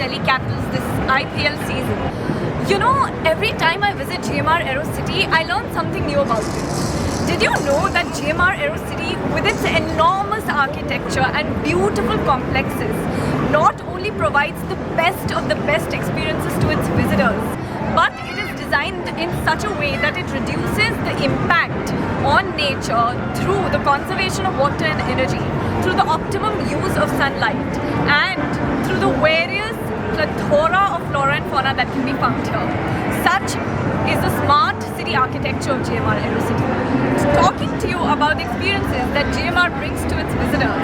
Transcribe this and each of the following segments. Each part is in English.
Delhi Capitals this IPL season. You know, every time I visit GMR Aerocity, I learn something new about it. Did you know that GMR Aerocity, with its enormous architecture and beautiful complexes, not only provides the best of the best experiences to its visitors, but it is designed in such a way that it reduces the impact on nature through the conservation of water and energy, through the optimum use of sunlight, and through the various plethora of flora and fauna that can be found here. Such is the smart city architecture of GMR Aerocity. Talking to you about the experiences that GMR brings to its visitors,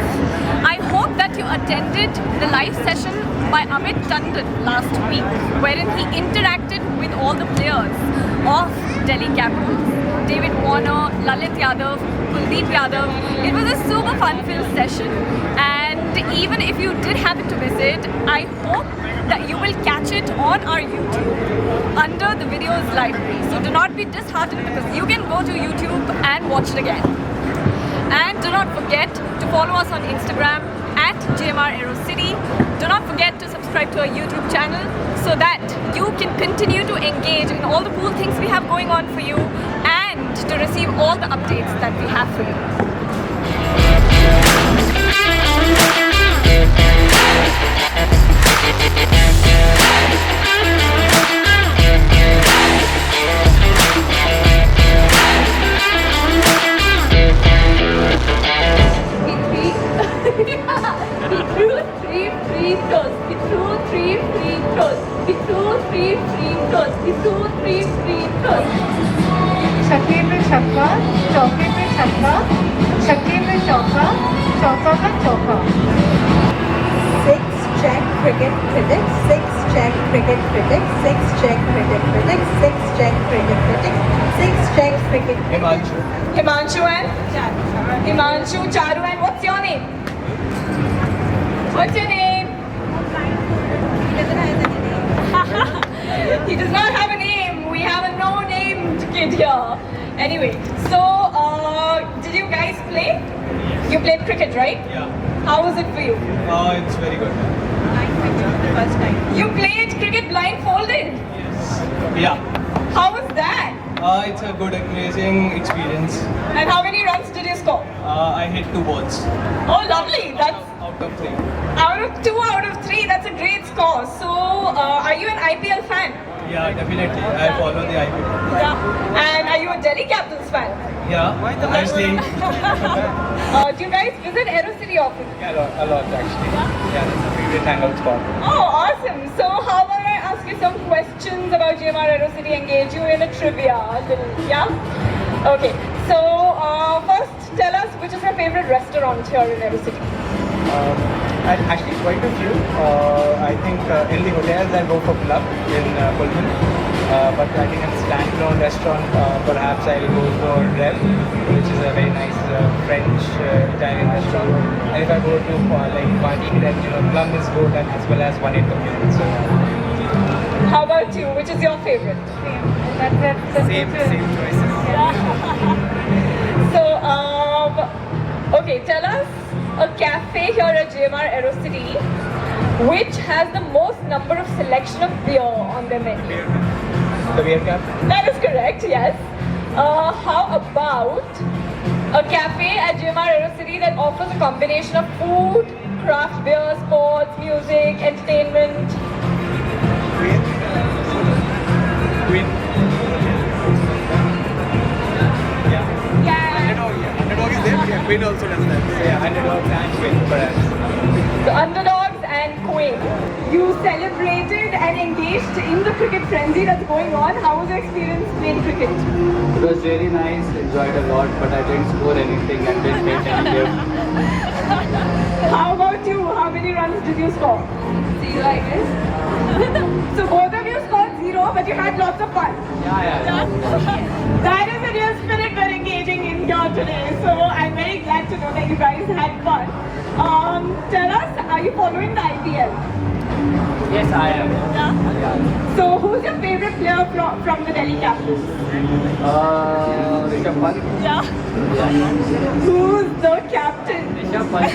I hope that you attended the live session by Amit Tandon last week, wherein he interacted with all the players of Delhi Capitals. David Warner, Lalit Yadav, Kuldeep Yadav. It was a super fun-filled session, and even if you did happen to visit, I hope that you will catch it on our YouTube under the videos library. So do not be disheartened, because you can go to YouTube and watch it again. And do not forget to follow us on Instagram at GMR Aerocity. Do not forget to subscribe to our YouTube channel so that you can continue to engage in all the cool things we have going on for you and to receive all the updates that we have for you. छक्के पे छक्का, चौके पे छक्का, छक्के पे चौका, चौका का चौका. 6 check cricket critics, 6 check cricket critics, 6 check cricket critics, 6 check cricket critics, 6 check cricket critics. Himanshu and Himanshu, Charu, and what's your name? What's your name? He does not have a name. We have a no-named kid here. Anyway, so did you guys play? You played cricket, right? Yeah. How was it for you? It's very good. The first time. You played cricket blindfolded. Yes. Yeah. How was that? It's a good, amazing experience. And how many runs did you score? I hit 2 balls. Oh, lovely. That's Out of 3. out of 2 out of 3. That's a great score. So, are you an IPL fan? Yeah, definitely. I follow the IPL. Yeah. And are you a Delhi Capitals fan? Yeah, obviously. Do you guys visit Aerocity often? Yeah, a lot actually. Yeah, that's a favorite hangout spot. Oh, awesome. So, how about I ask you some questions about GMR Aerocity, engage you in a trivia a little, yeah? Okay. So, first tell us which is your favorite restaurant here in Aerocity? Actually, quite a few. I think in the hotels I go for club in Pullman. But I think in a standalone restaurant, perhaps I'll go for Revel, which is a very nice French Italian restaurant. And if I go to like partying, then Plum is good, and as well as One Eight Million. So How about you? Which is your favorite? same choices. So, okay, tell us a cafe here at GMR Aerocity which has the most number of selection of beer on their menu. The beer cap? That is correct, yes. How about a cafe at GMR Aerocity that offers a combination of food, craft beer, sports, music, entertainment? Queen. Yeah. Underdog is there. Yeah, Queen also does that. So yeah, Underdog and Queen perhaps. The Underdogs and Queen. You celebrated and engaged in the cricket frenzy that's going on. How was your experience playing cricket? It was really nice, enjoyed a lot, but I didn't score anything and didn't make any game. How about you? How many runs did you score? 0, I guess. So both of you scored 0, but you had lots of fun. Yeah. That is the real spirit we're engaging in here today. So I'm very glad to know that you guys had fun. Tell us, are you following the IPL? Yes, I am. Yeah. So who's your favorite player from the Delhi Capitals? Rishabh Pant. Yeah. Who's the captain? Rishabh Pant.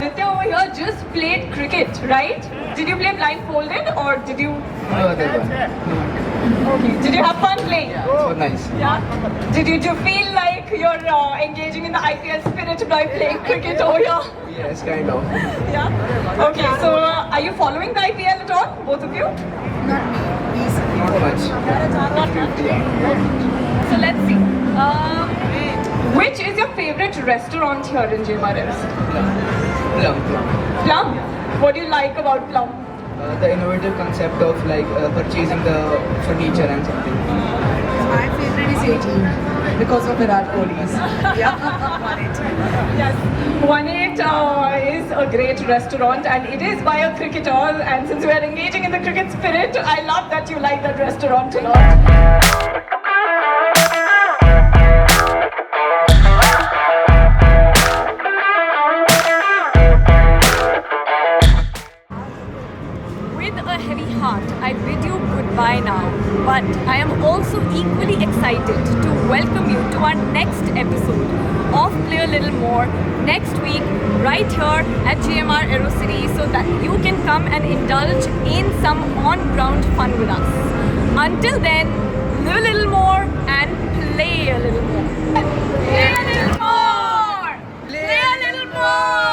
Nitya over here just played cricket, right? Did you play blindfolded or did you? No other one. Okay. Did you have fun playing? So nice. Yeah. Did you feel like you're engaging in the IPL spirit by playing cricket over here? Yes, kind of. Yeah. Okay. So are you following the IPL at all, both of you? Not me. Please. Not much. Not much. Yeah. So let's see. Which is your favorite restaurant here in GMR Aerocity? Plum. Plum. What do you like about Plum? The innovative concept of like purchasing the furniture and something. My favorite is 18 because of Virat Kohli's. Yeah, won it. Yes, One Eight is a great restaurant and it is by a cricketer. And since we are engaging in the cricket spirit, I love that you like that restaurant a lot. With a heavy heart, I bid you goodbye now. But I am also equally excited to welcome you to our next episode of Play a Little More next week, right here at GMR Aerocity, so that you can come and indulge in some on-ground fun with us. Until then, live a little more and play a little more. Play a little more! Play a little more!